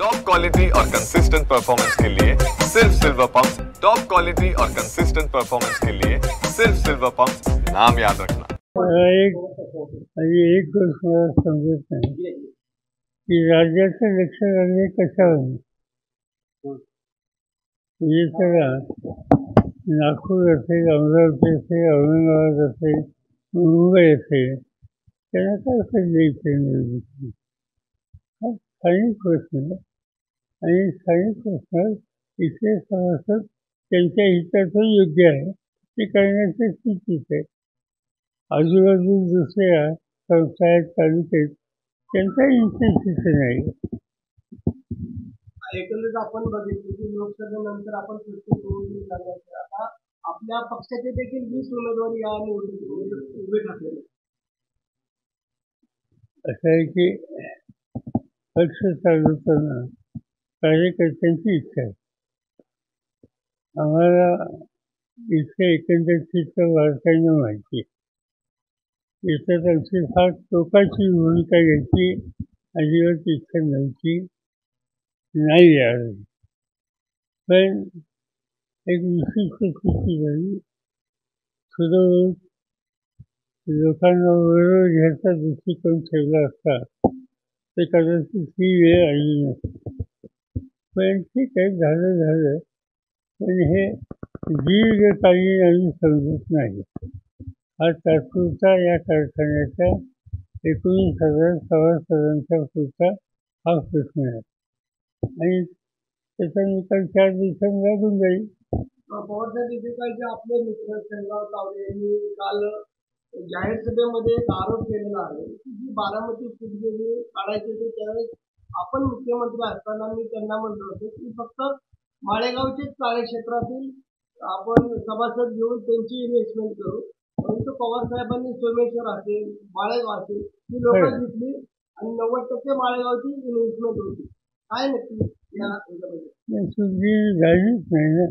Top quality और consistent performance के लिए सिर्फ सिल्वर पंप। टॉप क्वालिटी और कंसिस्टेंट परफॉर्मेंस के लिए सिर्फ सिल्वर पंप, नाम याद रखना। एक गोष्ट मला समजत नाही की राज्याचं लक्ष लागणे कशावर. म्हणजे त्याला नागपूर असेल, अमरावती असेल, औरंगाबाद असेल, मुंबई असेल, त्यांना काय पडले इथे निवडणुकी. हा स्थानिक प्रश्न आहे आणि स्थानिक प्रश्न इथले सभासद त्यांच्या हिताचं योग्य आहे ते करण्याची स्थितीच आहे. आजूबाजूला दुसऱ्या संस्था आहेत, तालुक्यात त्यांचा इंटरेस्ट इथे नाही. एकंदरीत आपण बघितलं की लोकसभेनंतर आपण आता आपल्या पक्षाचे देखील 20 उमेदवार या निवडणुकीत उभे ठाकले. असं आहे की पक्ष चालवताना कार्यकर्त्यांची इच्छा आहे. आम्हाला इथे एकंदरीत वारकाईनं माहिती आहे. याच्यात आमची फार टोकाची भूमिका घ्यायची अजिबात इच्छा नव्हती, नाही यावेळी. पण एक विशिष्ट स्थिती झाली. सुदैव लोकांना बरोबर घ्यायचा दृष्टिकोन ठेवला असता तर कदाचित ही वेळ आली नसती. पण ठीक आहे, झालं. पण हे दीर्घकालीन आम्ही समजत नाही. हा तात्पुरता या कारखान्याच्या 19,000 सभासदांचा पुरता हा प्रश्न आहे आणि त्याचा निकाल 4 दिवसांनी लागून जाईल. पवारसाहेब एकेकाळचे आपले मित्र शेंगाव तावडे यांनी काल जाहीर सभेमध्ये एक आरोप केलेला आहे की जी बारामती सीट काढायची होती त्यावेळेस आपण मुख्यमंत्री असताना मी त्यांना म्हटलं होतं की फक्त माळेगावचेच कार्यक्षेत्रातील आपण सभासद घेऊन त्यांची इन्व्हेस्टमेंट करू. परंतु पवारसाहेबांनी सोमेश्वर असेल, माळेगाव असेल ही लोकं घेतली आणि 90% माळेगावची इन्व्हेस्टमेंट होती. काय नक्की या झालीच नाही ना,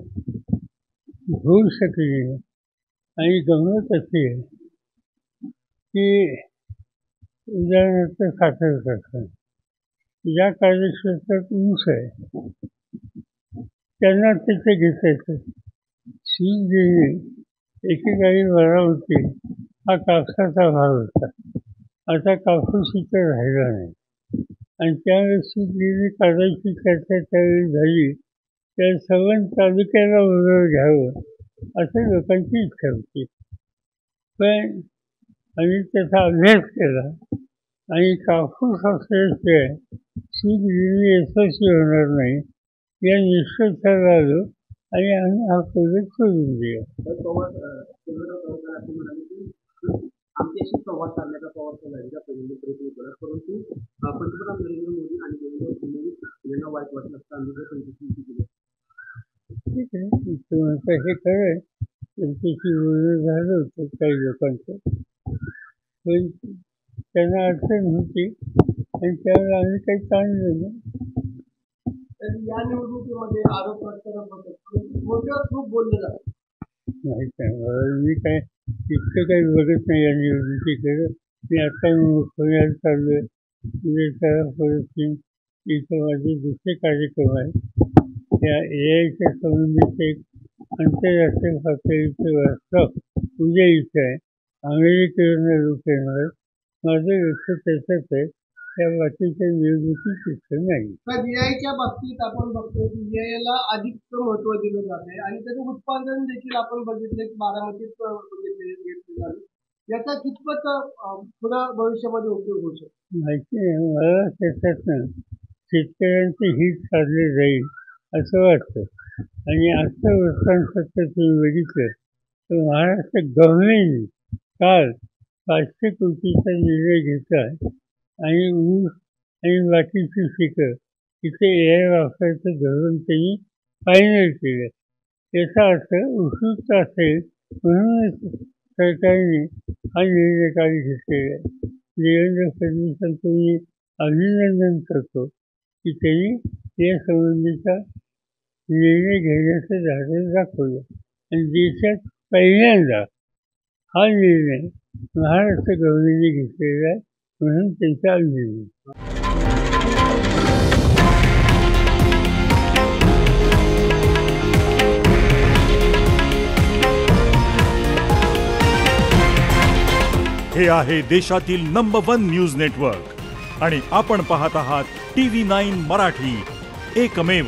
होऊ शकली. आणि गंमत अशी आहे की उदाहरणार्थ साखर कारखाना ज्या कार्यक्षेत्रात ऊस आहे त्यांना तिथे घेतायचं. सूत गिरणी एकेकाळी बारामती हा कापसाचा भाग होता. आता कापूस इथं राहिला नाही आणि त्यावेळेस सूत गिरणी काढायची चर्चा त्यावेळी झाली. त्या सर्व तालुक्याला बरोबर घ्यावं असं लोकांची इच्छा होती. पण आम्ही त्याचा अभ्यास केला आणि कापूस असल्याशिवाय सूत गिरणी यशस्वी होणार नाही या निष्कर्षाला आलो आणि आम्ही हा प्रोजेक्ट सोडून दिला. आमच्याशी संवाद साधण्याचा पवारसाहेबांचा पहिल्यांदा प्रयत्न केला, परंतु पंतप्रधान नरेंद्र मोदी आणि देवेंद्र फडणवीस यांना वाईट वाटलं असता आम्ही संघर्ष केलं. ठीक आहे, हे खरं त्यांच्याशी बोलणं झालं होतं काही लोकांचं, पण त्यांना अडचण होती आणि त्यावेळेला आम्ही काही ताणलं नाही. या निवडणुकीमध्ये आरोप मोठ्यावर खूप बोलले जातात. माहीत आहे मी काय इतकं काही बघत नाही या निवडणुकीकडे. मी आता पुण्यात चाललो आहे, उद्या परत इथं माझे दुसरे कार्यक्रम आहेत. त्या AIच्या संबंधित एक आंतरराष्ट्रीय पातळीचं वर्कशॉप उद्या इथं आहे. अमेरिकेवरून लोक येणार आहेत. माझं लक्ष त्याच्याच आहे, त्या बाकीच्या निवडणुकीत इथं नाही. VIच्या बाबतीत आपण बघतो की VIला अधिक महत्त्व दिलं जात आहे आणि त्याचं उत्पादन देखील आपण बघितलं की बारामतीत घेतलं झालं. याचा कितपत पुढं भविष्यामध्ये उपयोग होऊ शकतो माहिती आहे. मला त्याच्यातनं शेतकऱ्यांचे हित साधले जाईल असं वाटतं. आणि आजचं वृत्तांपत्र तुम्ही बघितलं तर महाराष्ट्र गव्हर्नमेंटने काल 500 कोटीचा निर्णय घेतला आणि ऊस आणि बाकीची पिकं तिथे AI वापरायचं धोरण त्यांनी फायनल केलं. याचा अर्थ उत्सुकता असेल म्हणूनच सरकारने हा निर्णय काल घेतलेला आहे. देवेंद्र फडणवीसांचं मी अभिनंदन करतो की त्यांनी या संबंधीचा निर्णय घेण्याचं धाडस दाखवलं आणि देशात पहिल्यांदा हा निर्णय महाराष्ट्र गव्हर्नमेंटने घेतलेला आहे म्हणून त्यांचा अभिनंदन. हे आहे देशातील नंबर 1 न्यूज नेटवर्क आणि आपण पाहत आहात TV9 मराठी, एकमेव.